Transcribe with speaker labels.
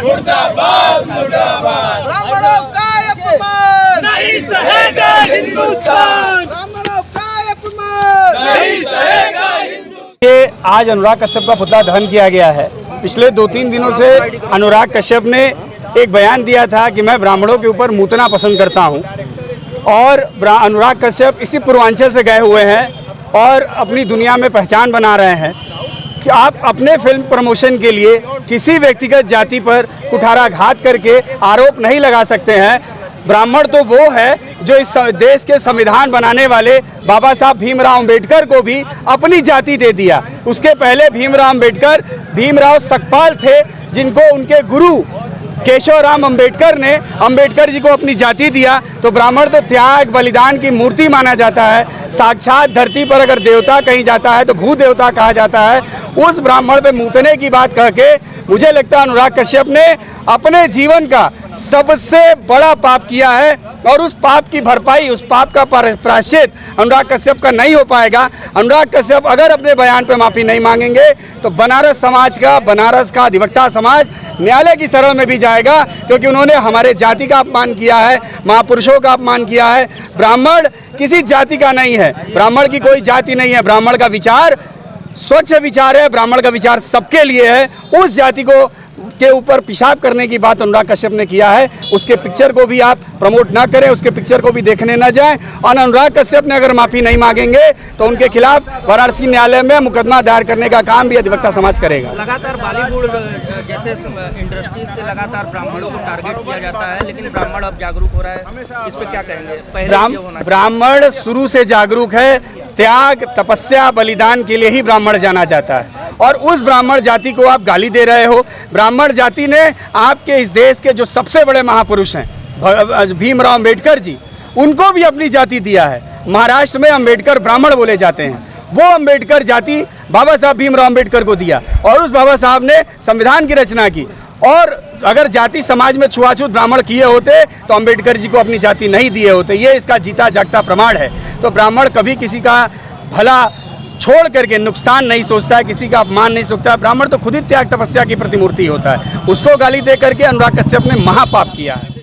Speaker 1: मुर्दाबाद मुर्दाबाद।
Speaker 2: ब्राह्मणों का अपमान
Speaker 1: नहीं सहेगा हिंदुस्तान,
Speaker 2: ब्राह्मणों का अपमान
Speaker 1: नहीं सहेगा हिंदुस्तान।
Speaker 3: ये आज अनुराग कश्यप का पुतला दहन किया गया है। पिछले 2-3 दिनों से अनुराग कश्यप ने एक बयान दिया था कि मैं ब्राह्मणों के ऊपर मूतना पसंद करता हूं, और अनुराग कश्यप इसी पूर्वांचल से गए हुए हैं और अपनी दुनिया में पहचान बना रहे हैं कि आप अपने फिल्म प्रमोशन के लिए किसी व्यक्तिगत जाति पर कुठाराघात करके आरोप नहीं लगा सकते हैं। ब्राह्मण तो वो है जो इस देश के संविधान बनाने वाले बाबा साहब भीमराव अंबेडकर को भी अपनी जाति दे दिया। उसके पहले भीमराव सकपाल थे, जिनको उनके गुरु केशवराम अंबेडकर ने अंबेडकर जी को अपनी जाति दिया। तो ब्राह्मण तो त्याग बलिदान की मूर्ति माना जाता है। साक्षात धरती पर अगर देवता कहीं जाता है तो भू देवता कहा जाता है। उस ब्राह्मण पे मूतने की बात कह के मुझे लगता है अनुराग कश्यप ने अपने जीवन का सबसे बड़ा पाप किया है, और उस पाप की भरपाई, उस पाप का प्रायश्चित अनुराग कश्यप का नहीं हो पाएगा। अनुराग कश्यप अगर अपने बयान पे माफ़ी नहीं मांगेंगे तो बनारस का अधिवक्ता समाज न्यायालय की शरण में भी जाएगा, क्योंकि उन्होंने हमारे जाति का अपमान किया है, महापुरुषों का अपमान किया है। ब्राह्मण किसी जाति का नहीं है, ब्राह्मण की कोई जाति नहीं है। ब्राह्मण का विचार स्वच्छ विचार है, ब्राह्मण का विचार सबके लिए है। उस जाति को के ऊपर पेशाब करने की बात अनुराग कश्यप ने किया है। उसके पिक्चर को भी आप प्रमोट ना करें, उसके पिक्चर को भी देखने ना जाएं। और अनुराग कश्यप ने अगर माफ़ी नहीं मांगेंगे तो उनके खिलाफ वाराणसी न्यायालय में मुकदमा दायर करने का काम भी अधिवक्ता समाज करेगा।
Speaker 4: लगातार बॉलीवुड जैसे इंडस्ट्री से लगातार ब्राह्मणों को टारगेट किया जाता है, लेकिन ब्राह्मण अब जागरूक हो रहा है, इस पर क्या कहेंगे?
Speaker 3: ब्राह्मण शुरू से जागरूक है। त्याग, तपस्या, बलिदान के लिए ही ब्राह्मण जाना जाता है, और उस ब्राह्मण जाति को आप गाली दे रहे हो। ब्राह्मण जाति ने आपके इस देश के जो सबसे बड़े महापुरुष हैं भीमराव अंबेडकर जी, उनको भी अपनी जाति दिया है। महाराष्ट्र में अंबेडकर ब्राह्मण बोले जाते हैं। वो अंबेडकर जाति बाबा साहब भीमराव अंबेडकर को दिया, और उस बाबा साहब ने संविधान की रचना की। और अगर जाति समाज में छुआछूत ब्राह्मण किए होते तो अंबेडकर जी को अपनी जाति नहीं दिए होते। ये इसका जीता जागता प्रमाण है। तो ब्राह्मण कभी किसी का भला छोड़ करके नुकसान नहीं सोचता है, किसी का अपमान नहीं सोचता है। ब्राह्मण तो खुद ही त्याग तपस्या की प्रतिमूर्ति होता है। उसको गाली दे करके अनुराग कश्यप ने महापाप किया है।